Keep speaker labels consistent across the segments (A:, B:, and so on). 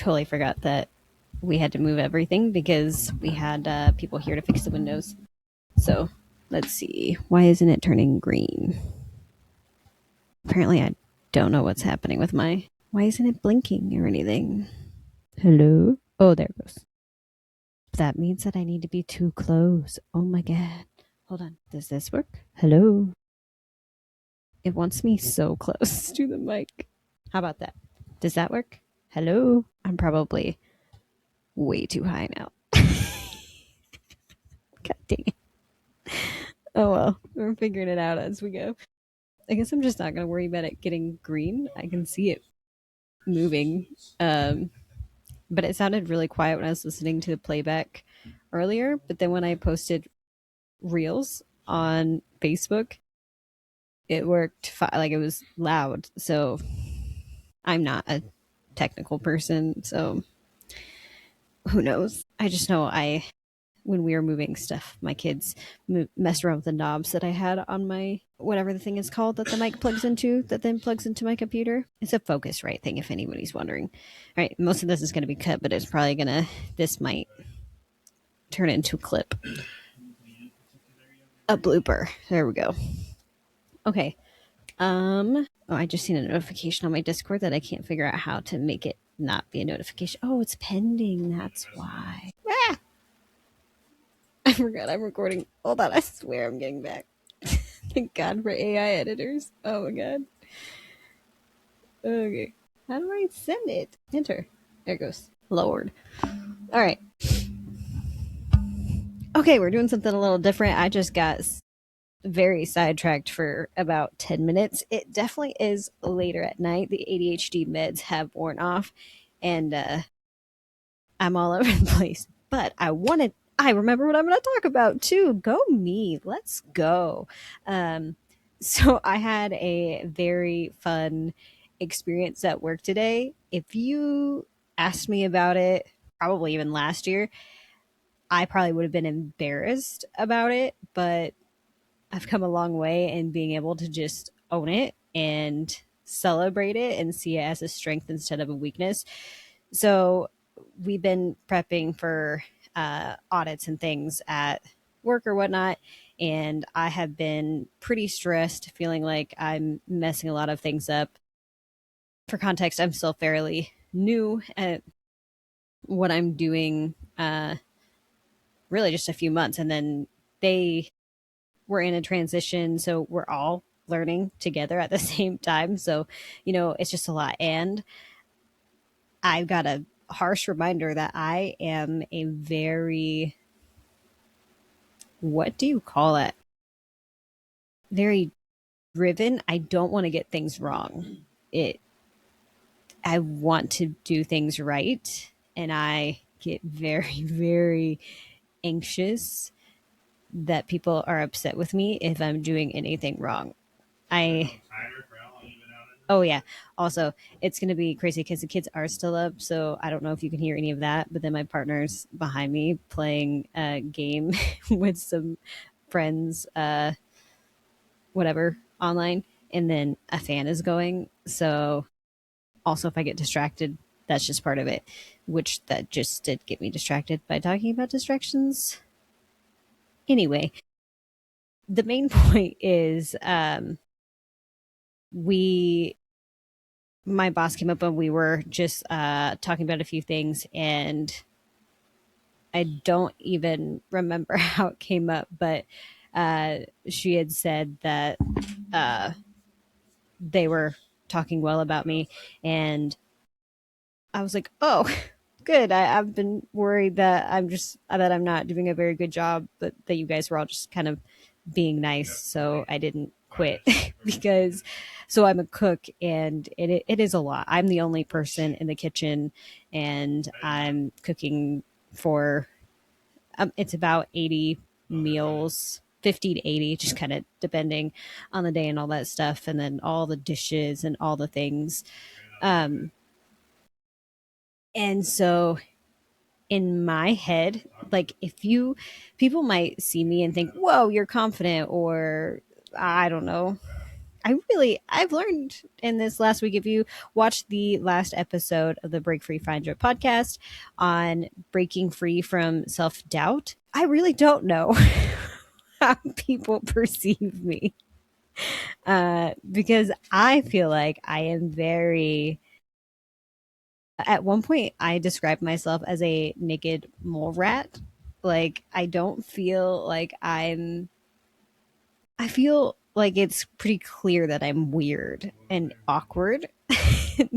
A: Totally forgot that we had to move everything because we had people here to fix the windows. So let's see. Why isn't it turning green? Apparently, I don't know what's happening with my. Why isn't it blinking or anything? Hello? Oh, there it goes. That means that I need to be too close. Oh my god. Hold on. Does this work? Hello? It wants me so close to the mic. How about that? Does that work? Hello? I'm probably way too high now. God dang it. Oh well, we're figuring it out as we go. I guess I'm just not going to worry about it getting green. I can see it moving. Um, but it sounded really quiet when I was listening to the playback earlier. But then when I posted reels on Facebook, it worked like it was loud. So I'm not a technical person, so who knows? I just know I when we were moving stuff, my kids messed around with the knobs that I had on my whatever the thing is called that the mic plugs into, that then plugs into my computer. It's a Focusrite thing, if anybody's wondering. All right, most of this is going to be cut, but it's probably gonna. This might turn into a clip, a blooper. There we go. Okay. Oh, I just seen a notification on my Discord that I can't figure out how to make it not be a notification. Oh, it's pending. That's why. Ah! I forgot I'm recording. Hold on, I swear I'm getting back. Thank God for AI editors. Oh my god. Okay. How do I send it? Enter. There it goes. Lord. All right. Okay, we're doing something a little different. I just got very sidetracked for about 10 minutes. It definitely is later at night. The ADHD meds have worn off, and I'm all over the place. But I remember what I'm going to talk about too. Go me. Let's go. So I had a very fun experience at work today. If you asked me about it, probably even last year, I probably would have been embarrassed about it, but I've come a long way in being able to just own it and celebrate it and see it as a strength instead of a weakness. So we've been prepping for audits and things at work or whatnot. And I have been pretty stressed, feeling like I'm messing a lot of things up. For context, I'm still fairly new at what I'm doing, really just a few months. And then they were in a transition. So we're all learning together at the same time. So, it's just a lot. And I've got a harsh reminder that I am a very, what do you call it? Very driven. I don't want to get things wrong. It I want to do things right, and I get very very anxious that people are upset with me if I'm doing anything wrong. I Oh yeah. Also, it's going to be crazy because the kids are still up, so I don't know if you can hear any of that. But then my partner's behind me playing a game with some friends, whatever, online, and then a fan is going. So also, if I get distracted, that's just part of it. Which that just did get me distracted by talking about distractions. Anyway, the main point is, we my boss came up and we were just talking about a few things, and I don't even remember how it came up, but she had said that uh, they were talking well about me, and I was like, oh, good. I've been worried that I'm not doing a very good job, but that you guys were all just kind of being nice, so I didn't quit because so I'm a cook, and it is a lot. I'm the only person in the kitchen, and I'm cooking for it's about 80 meals, 50 to 80, just kind of depending on the day and all that stuff, and then all the dishes and all the things. Um, and so in my head, like if you people might see me and think, whoa, you're confident, or I don't know, I've learned in this last week, if you watch the last episode of the Break Free Find Joy podcast on breaking free from self doubt, I really don't know how people perceive me. Because I feel like I am very, at one point, I described myself as a naked mole rat. Like, I don't feel like I feel like it's pretty clear that I'm weird and awkward.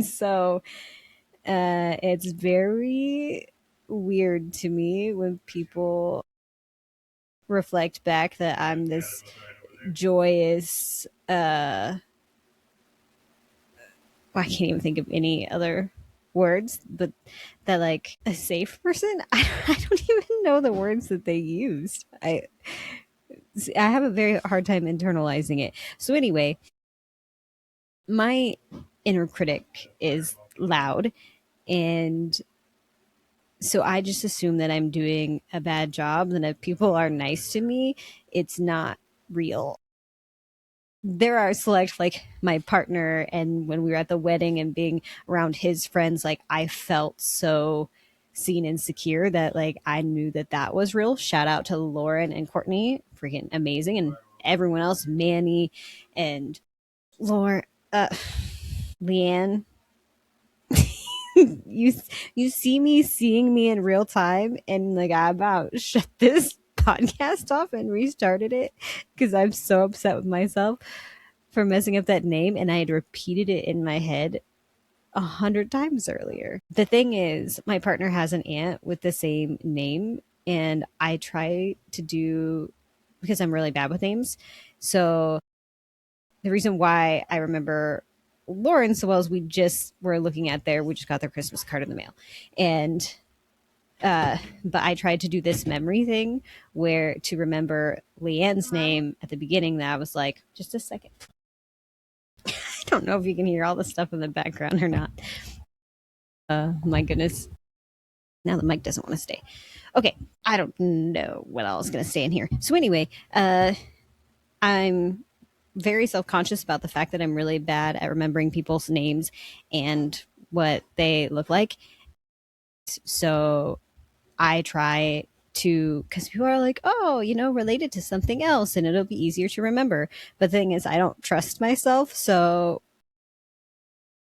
A: So it's very weird to me when people reflect back that I'm this joyous, I can't even think of any other words, but that like a safe person. I don't even know the words that they used. I have a very hard time internalizing it. So anyway, my inner critic is loud, and so I just assume that I'm doing a bad job, and if people are nice to me, it's not real. There are select, like my partner, and when we were at the wedding and being around his friends, like I felt so seen and secure that like I knew that that was real. Shout out to Lauren and Courtney, freaking amazing, and everyone else, Manny and Lauren, Leanne. you you see me seeing me in real time, and like I about shut this podcast off and restarted it because I'm so upset with myself for messing up that name, and I had repeated it in my head 100 times earlier. The thing is, my partner has an aunt with the same name, and I try to do, because I'm really bad with names. So the reason why I remember Lauren so well is we just were looking at we just got their Christmas card in the mail. And but I tried to do this memory thing where to remember Leanne's name at the beginning, that I was like, just a second. I don't know if you can hear all the stuff in the background or not. My goodness. Now the mic doesn't want to stay. Okay. I don't know what else is going to stay in here. So anyway, I'm very self-conscious about the fact that I'm really bad at remembering people's names and what they look like. So I try to, because people are like, oh, related to something else and it'll be easier to remember. But the thing is, I don't trust myself. So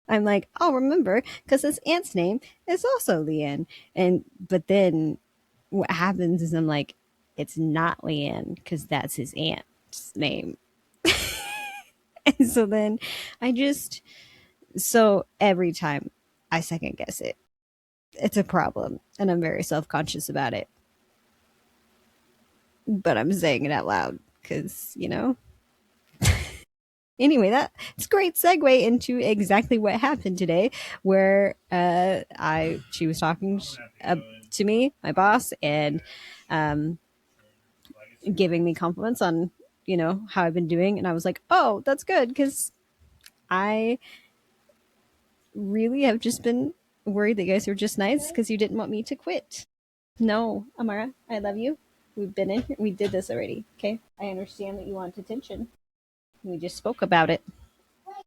A: I'm like, I'll remember because this aunt's name is also Leanne. But then what happens is I'm like, it's not Leanne because that's his aunt's name. And so then I just, so every time I second guess it, it's a problem. And I'm very self conscious about it. But I'm saying it out loud because. Anyway, that's a great segue into exactly what happened today, where she was talking to me, my boss, and um, giving me compliments on how I've been doing, and I was like, oh, that's good because I really have just been worried that you guys were just nice because you didn't want me to quit. No, Amara, I love you. We've been in here. We did this already. Okay. I understand that you want attention. We just spoke about it.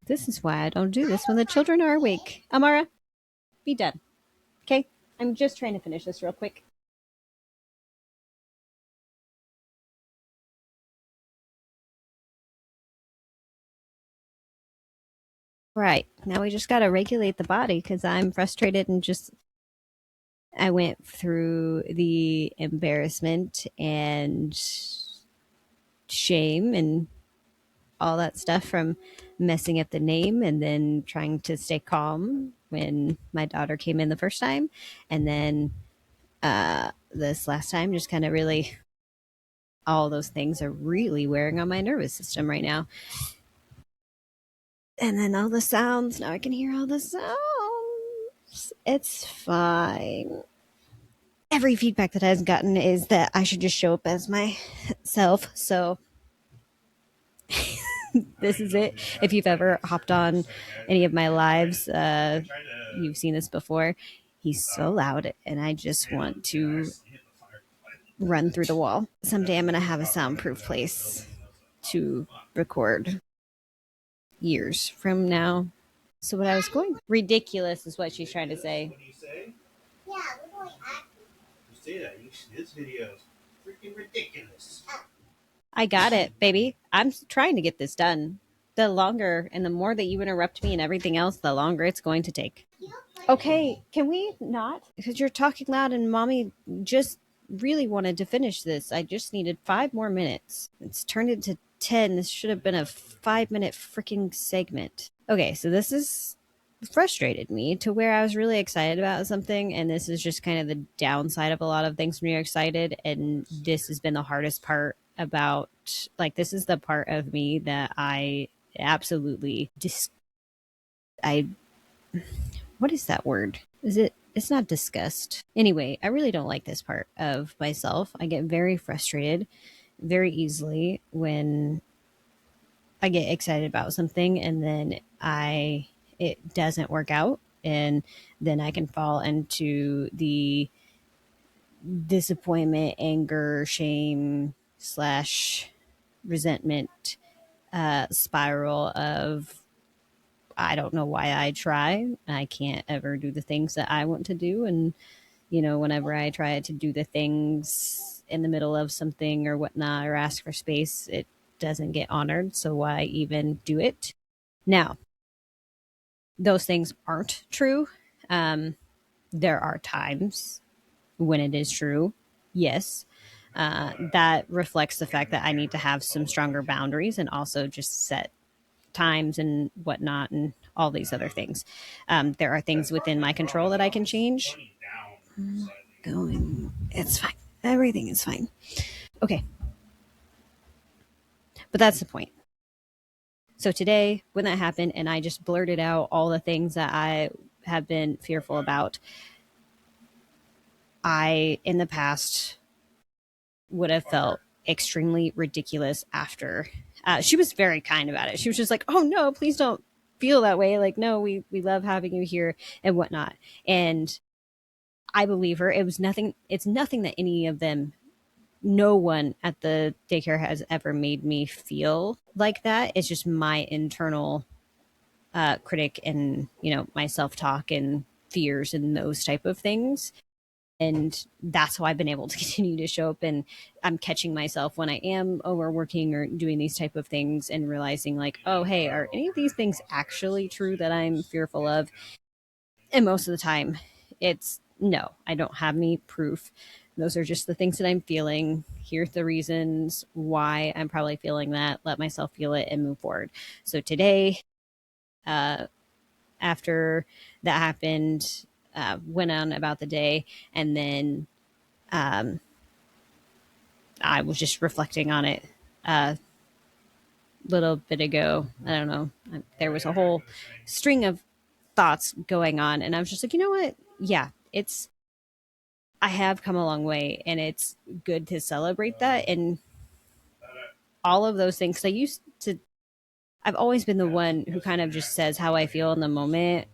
A: This is why I don't do this when the children are awake. Amara, be done. Okay? I'm just trying to finish this real quick. Right. Now we just got to regulate the body because I'm frustrated and just. I went through the embarrassment and shame and all that stuff from messing up the name and then trying to stay calm when my daughter came in the first time. And then this last time, just kind of really, all those things are really wearing on my nervous system right now. And then all the sounds, now I can hear all the sounds. It's fine. Every feedback that I've gotten is that I should just show up as myself. So this is it. If you've ever hopped on any of my lives, you've seen this before. He's so loud, and I just want to run through the wall. Someday I'm going to have a soundproof place to record. years from now. So what I was going ridiculous is what she's trying to say.
B: What do you say? Yeah, we're going at you say that. This video is freaking ridiculous.
A: I got it, baby. I'm trying to get this done. The longer and the more that you interrupt me and everything else, the longer it's going to take. Okay, can we not? Because you're talking loud and mommy just really wanted to finish this. I just needed 5 more minutes. It's turned into 10. This should have been a 5 minute freaking segment. Okay, so this is frustrated me to where I was really excited about something, and this is just kind of the downside of a lot of things when you're excited. And this has been the hardest part about, like, this is the part of me that I absolutely I what is that word? Is it? It's not disgust. Anyway, I really don't like this part of myself. I get very frustrated very easily when I get excited about something and then I it doesn't work out, and then I can fall into the disappointment, anger, shame slash resentment spiral of I don't know why I try. I can't ever do the things that I want to do. And, whenever I try to do the things in the middle of something or whatnot or ask for space, it doesn't get honored. So why even do it? Now, those things aren't true. Um, there are times when it is true. Yes. That reflects the fact that I need to have some stronger boundaries and also just set times and whatnot and all these other things. There are things within my control that I can change. Going, it's fine. Everything is fine. Okay, but that's the point. So today, when that happened, and I just blurted out all the things that I have been fearful about, I, in the past, would have felt extremely ridiculous after. She was very kind about it. She was just like, "Oh no, please don't feel that way. Like, no, we love having you here and whatnot." And I believe her. It was nothing. It's nothing that any of them. No one at the daycare has ever made me feel like that. It's just my internal critic and my self talk and fears and those type of things. And that's how I've been able to continue to show up, and I'm catching myself when I am overworking or doing these type of things and realizing like, oh hey, are any of these things actually true that I'm fearful of? And most of the time it's no, I don't have any proof. Those are just the things that I'm feeling. Here's the reasons why I'm probably feeling that. Let myself feel it and move forward. So today, uh, after that happened, went on about the day, and then um, I was just reflecting on it a little bit ago. I don't know. There was a whole string of thoughts going on, and I was just like, you know what? Yeah, it's I have come a long way, and it's good to celebrate that and all of those things. 'Cause I used to, I've always been the one who kind of just says how I feel in the moment,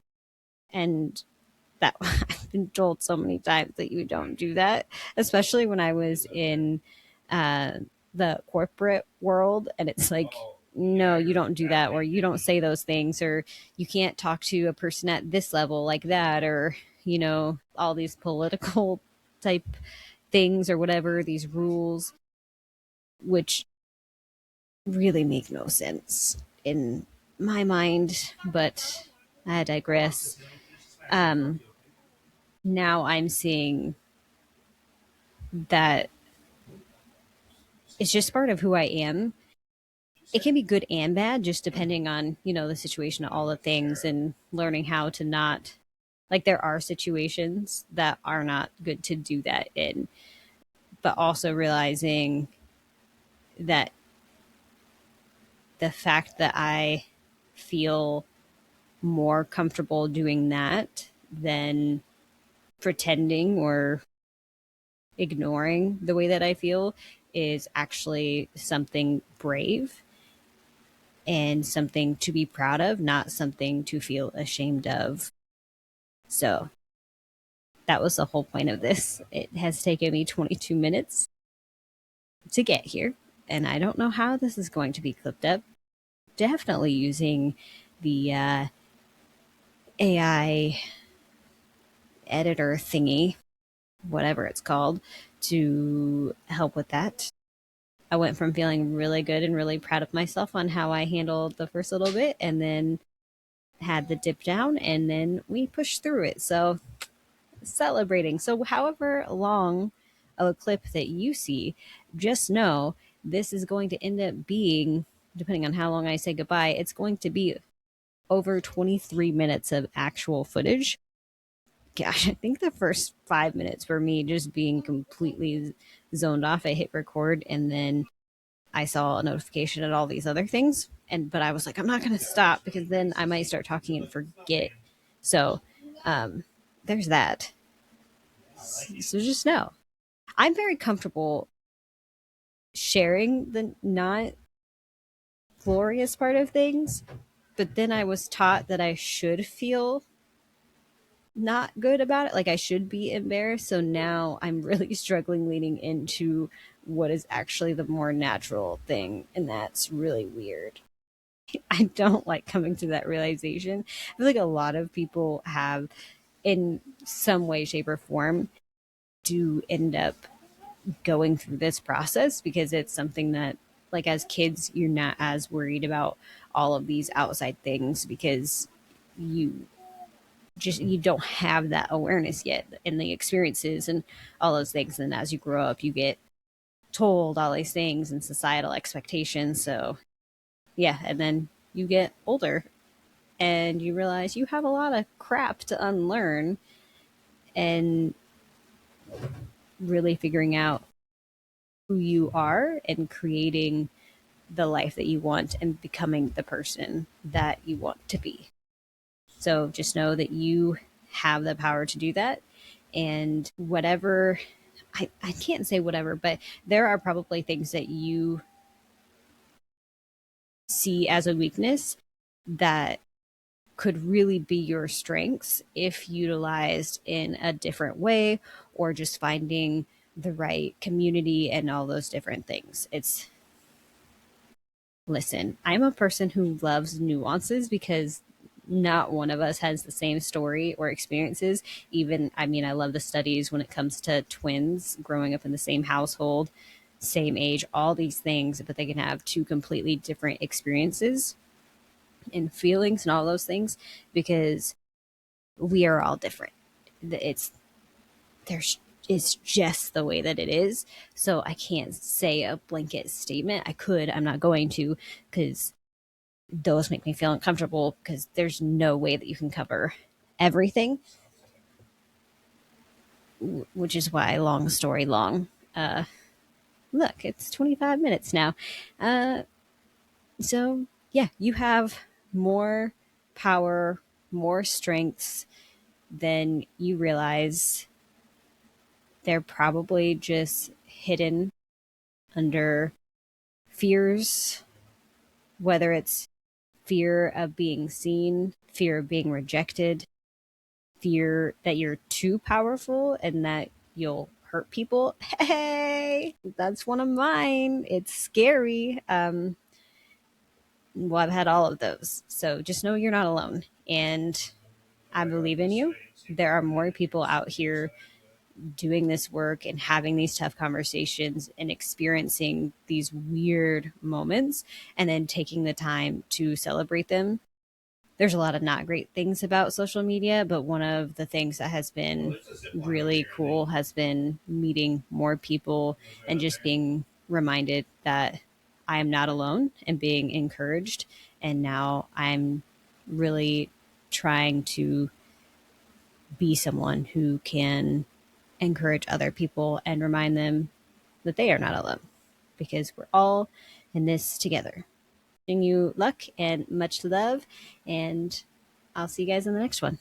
A: and that I've been told so many times that you don't do that, especially when I was in uh, the corporate world. And it's like, no, you don't do that, or you don't say those things, or you can't talk to a person at this level like that, or, all these political type things or whatever, these rules, which really make no sense in my mind. But I digress. Um, Now I'm seeing that it's just part of who I am. It can be good and bad, just depending on, the situation of all the things and learning how to not, like, there are situations that are not good to do that in, but also realizing that the fact that I feel more comfortable doing that than pretending or ignoring the way that I feel is actually something brave and something to be proud of, not something to feel ashamed of. So that was the whole point of this. It has taken me 22 minutes to get here, and I don't know how this is going to be clipped up. definitely using the AI editor thingy, whatever it's called, to help with that. I went from feeling really good and really proud of myself on how I handled the first little bit, and then had the dip down, and then we pushed through it. So celebrating. So, however long of a clip that you see, just know this is going to end up being, depending on how long I say goodbye, it's going to be over 23 minutes of actual footage. Gosh, I think the first 5 minutes were me just being completely zoned off. I hit record and then I saw a notification and all these other things. But I was like, I'm not going to stop because then I might start talking and forget. So, um, there's that. So just know I'm very comfortable sharing the not glorious part of things, but then I was taught that I should feel not good about it. Like I should be embarrassed. So now I'm really struggling leaning into what is actually the more natural thing. And that's really weird. I don't like coming to that realization. I feel like a lot of people have, in some way, shape, or form, do end up going through this process because it's something that, like, as kids you're not as worried about all of these outside things because you you don't have that awareness yet in the experiences and all those things, and as you grow up you get told all these things and societal expectations. So yeah, and then you get older and you realize you have a lot of crap to unlearn, and really figuring out who you are and creating the life that you want and becoming the person that you want to be. So just know that you have the power to do that. And whatever, I can't say whatever, but there are probably things that you see as a weakness that could really be your strengths if utilized in a different way, or just finding the right community and all those different things. It's Listen, I'm a person who loves nuances because not one of us has the same story or experiences. Even, I mean, I love the studies when it comes to twins growing up in the same household, same age, all these things, but they can have two completely different experiences and feelings and all those things because we are all different. It's there's it's just the way that it is. So I can't say a blanket statement. I could, I'm not going to, because those make me feel uncomfortable because there's no way that you can cover everything, which is why long story long. Look, it's 25 minutes now. Uh, so, yeah, you have more power, more strengths than you realize. They're probably just hidden under fears, whether it's fear of being seen, fear of being rejected, fear that you're too powerful and that you'll hurt people. Hey, that's one of mine. It's scary. Well, I've had all of those. So just know you're not alone. And I believe in you. There are more people out here doing this work and having these tough conversations and experiencing these weird moments and then taking the time to celebrate them. There's a lot of not great things about social media, but one of the things that has been really cool has been meeting more people and just being reminded that I am not alone and being encouraged. And now I'm really trying to be someone who can encourage other people and remind them that they are not alone because we're all in this together. Wishing you luck and much love, and I'll see you guys in the next one.